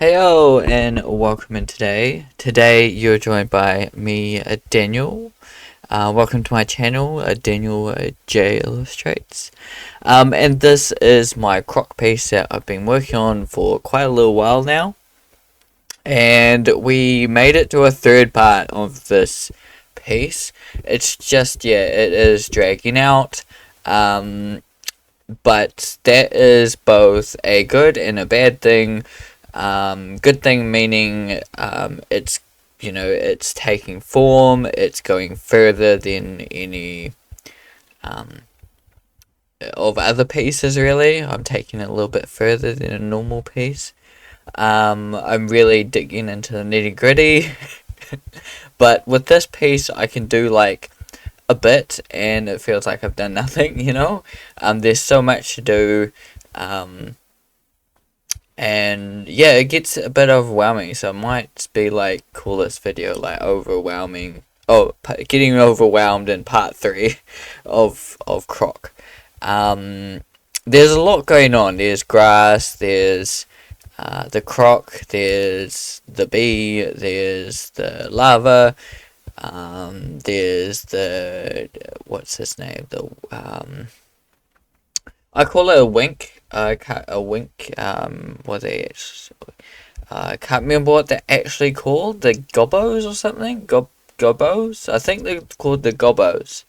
Heyo and welcome in today. Today you're joined by me, Daniel. Welcome to my channel, Daniel J Illustrates. And this is my croc piece that I've been working on for quite a little while now. And we made it to a third part of this piece. It's just, it is dragging out. But that is both a good and a bad thing. Good thing meaning it's taking form, it's going further than any of other pieces really. I'm taking it a little bit further than a normal piece. I'm really digging into the nitty gritty. But with this piece I can do like a bit and it feels like I've done nothing, There's so much to do. And yeah, it gets a bit overwhelming, so I might be like, call this video like overwhelming. Oh, getting overwhelmed in part 3 of Croc. There's a lot going on. There's grass, there's the croc, there's the bee, there's the lava, there's the, what's his name, I call it a wink. A wink. What they I can't remember what they're actually called. The gobos or something. Gobos. I think they're called the gobos.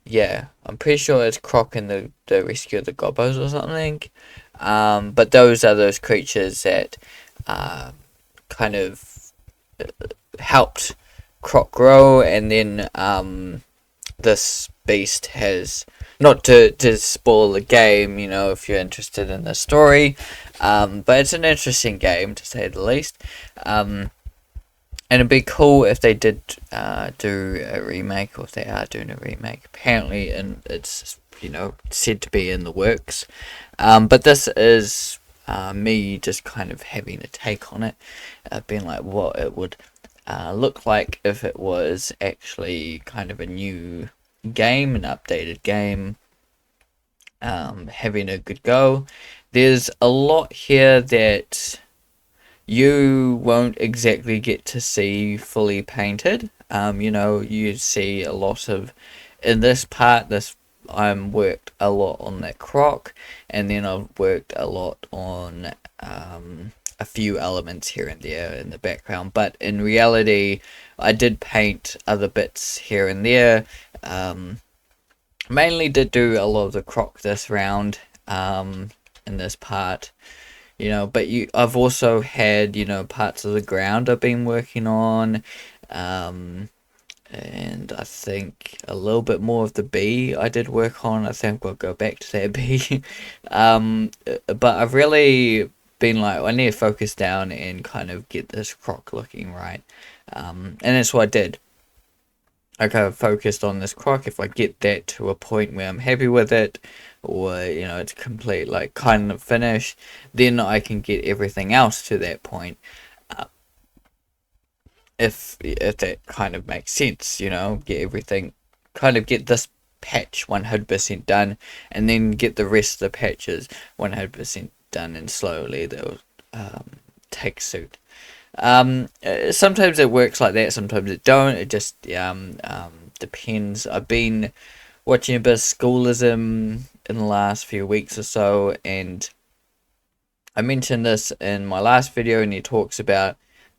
Yeah, I'm pretty sure it's Croc and the rescue of the gobos or something. But those are those creatures that kind of helped Croc grow, and then this beast has, not to spoil the game, if you're interested in the story, but it's an interesting game to say the least, and it'd be cool if they did do a remake, or if they are doing a remake apparently, and it's said to be in the works, but this is me just kind of having a take on it, being like what it would look like if it was actually kind of a new game, an updated game, having a good go. There's a lot here that you won't exactly get to see fully painted. You see a lot of, in this part, I'm worked a lot on that croc, and then I've worked a lot on a few elements here and there in the background, but in reality I did paint other bits here and there. Mainly did do a lot of the croc this round, in this part, but I've also had, parts of the ground I've been working on, and I think a little bit more of the bee I did work on. I think we'll go back to that bee. But I've really been like, I need to focus down and kind of get this croc looking right, and that's what I did. I kind of focused on this croc. If I get that to a point where I'm happy with it, or it's complete, like kind of finished, then I can get everything else to that point. If that kind of makes sense, get everything, kind of get this patch 100% done, and then get the rest of the patches 100% done, and slowly they'll take suit. Sometimes it works like that, sometimes it don't. It just depends. I've been watching a bit of schoolism in the last few weeks or so, and I mentioned this in my last video, and he talks about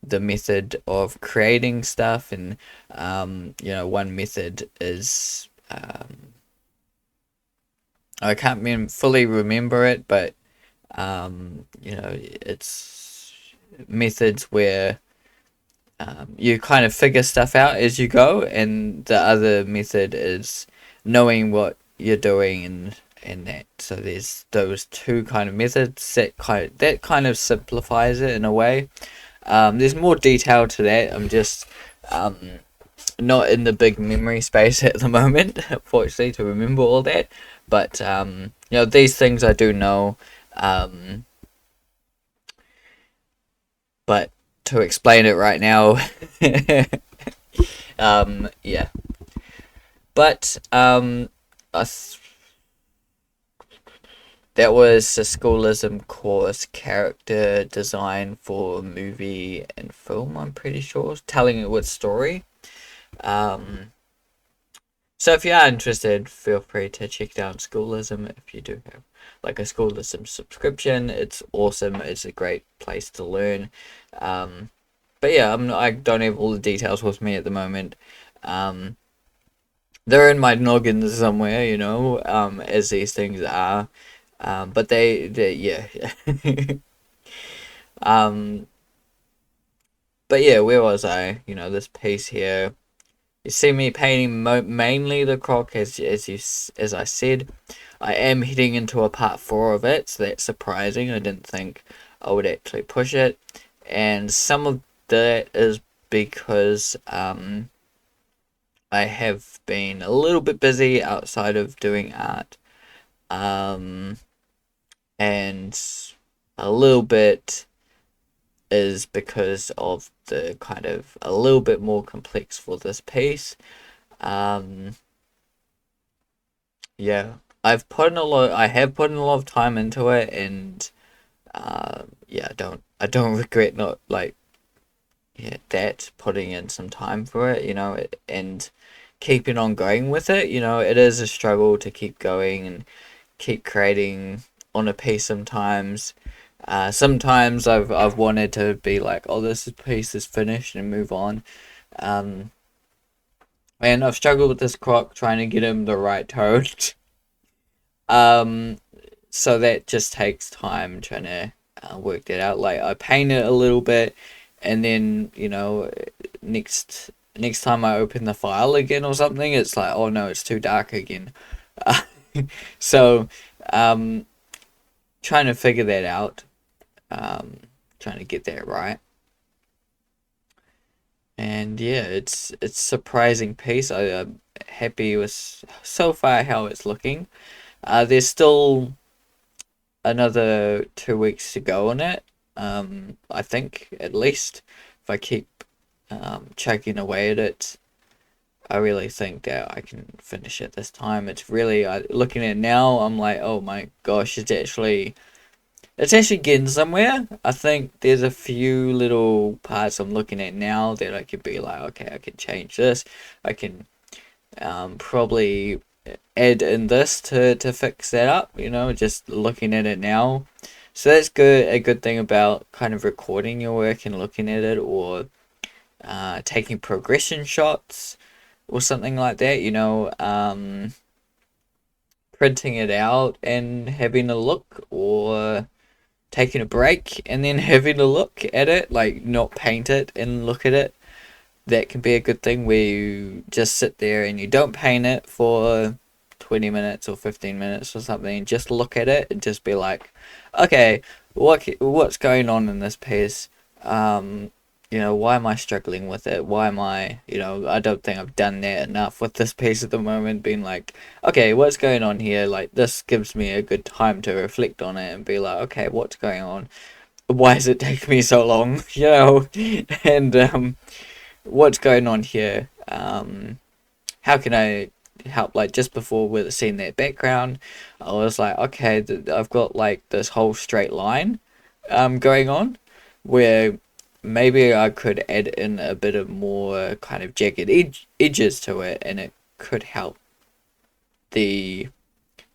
the method of creating stuff, and one method is, I can't fully remember it, but it's methods where you kind of figure stuff out as you go, and the other method is knowing what you're doing, and that. So there's those two kind of methods that kind of simplifies it in a way. There's more detail to that. I'm just not in the big memory space at the moment, unfortunately, to remember all that. But these things I do know. But to explain it right now, yeah. But That was a schoolism course, character design for movie and film, I'm pretty sure. Telling it with story. Um, so if you are interested, feel free to check down schoolism if you do have like a schoolism subscription. It's awesome. It's a great place to learn. Um, but yeah, I don't have all the details with me at the moment. Um, they're in my noggin somewhere, as these things are. But they yeah. um, but yeah, where was I? This piece here. You see me painting mainly the croc, as I said. I am heading into a part 4 of it, so that's surprising. I didn't think I would actually push it, and some of that is because I have been a little bit busy outside of doing art, um, and a little bit is because of the kind of a little bit more complex for this piece. Um, yeah, I have put in a lot of time into it, and yeah, I don't regret not like yeah that putting in some time for it, and keeping on going with it. It is a struggle to keep going and keep creating on a piece sometimes. Sometimes I've wanted to be like, oh, this piece is finished and move on. Um, and I've struggled with this croc trying to get him the right tone. um, so that just takes time trying to work that out. Like I paint it a little bit, and then next time I open the file again or something, it's like, oh no, it's too dark again. Uh, so um, trying to figure that out, um, trying to get that right. And yeah, it's surprising piece. I'm happy with so far how it's looking. There's still another 2 weeks to go on it. I think at least if I keep chugging away at it, I really think that I can finish it this time. It's really looking at it now. I'm like, oh my gosh, it's actually getting somewhere. I think there's a few little parts I'm looking at now that I could be like, okay, I can change this. I can probably add in this to fix that up, just looking at it now. So that's good. A good thing about kind of recording your work and looking at it, or taking progression shots or something like that, printing it out and having a look, or taking a break and then having a look at it, like not paint it and look at it. That can be a good thing where you just sit there and you don't paint it for 20 minutes or 15 minutes or something. Just look at it and just be like, okay, what's going on in this piece? Why am I struggling with it? Why am I don't think I've done that enough with this piece at the moment, being like, okay, what's going on here? Like, this gives me a good time to reflect on it and be like, okay, what's going on? Why does it take me so long? And what's going on here? How can I help? Like, just before we seeing that background, I was like, okay, I've got like this whole straight line going on, where maybe I could add in a bit of more kind of jagged edges to it, and it could help the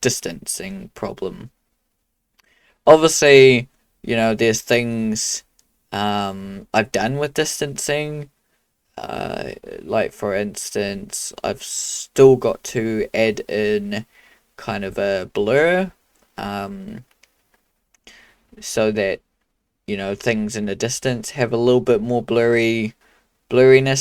distancing problem. Obviously, there's things I've done with distancing. Like for instance, I've still got to add in kind of a blur, um, so that things in the distance have a little bit more blurriness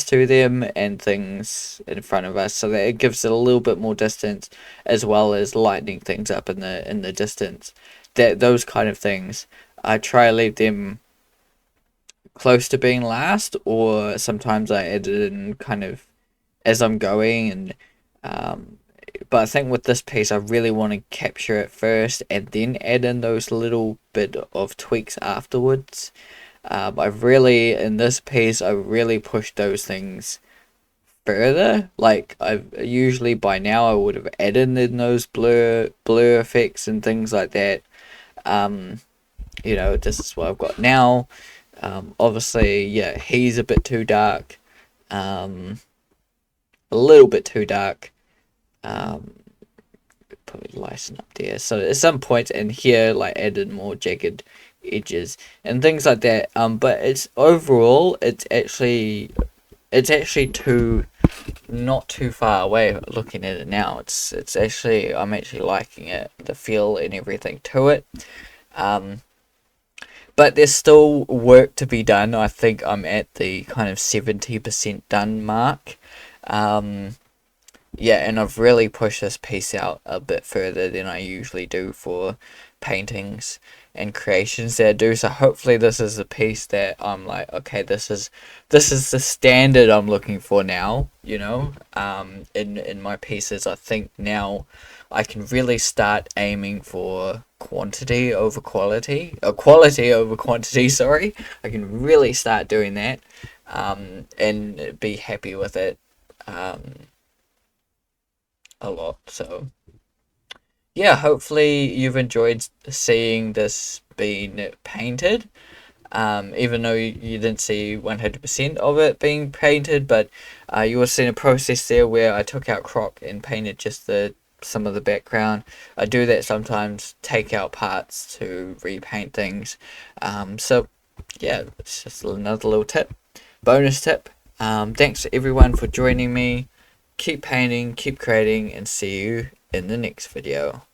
to them, and things in front of us, so that it gives it a little bit more distance, as well as lightening things up in the distance. Those kind of things, I try to leave them close to being last, or sometimes I edit in kind of as I'm going, and um, but I think with this piece I really want to capture it first and then add in those little bit of tweaks afterwards. I've really in this piece I really pushed those things further. Like I've usually by now I would have added in those blur effects and things like that. You know, this is what I've got now. Obviously, yeah, he's a bit too dark. A little bit too dark. Um, Probably lighten up there. So at some point in here, like added more jagged edges and things like that. But it's overall, it's actually too not too far away. Looking at it now, it's actually I'm actually liking it, the feel and everything to it. Um, but there's still work to be done. I think I'm at the kind of 70% done mark. Um, yeah, and I've really pushed this piece out a bit further than I usually do for paintings and creations that I do. So hopefully this is a piece that I'm like, okay, this is the standard I'm looking for now, you know. In my pieces, I think now I can really start aiming for quantity over quality, or quality over quantity, sorry. I can really start doing that, and be happy with it. Um, a lot. So yeah, hopefully you've enjoyed seeing this being painted. Even though you didn't see 100% of it being painted, but you will see a process there where I took out Croc and painted just the some of the background. I do that sometimes, take out parts to repaint things. So yeah, it's just another little tip, bonus tip. Thanks everyone for joining me. Keep painting, keep creating, and see you in the next video.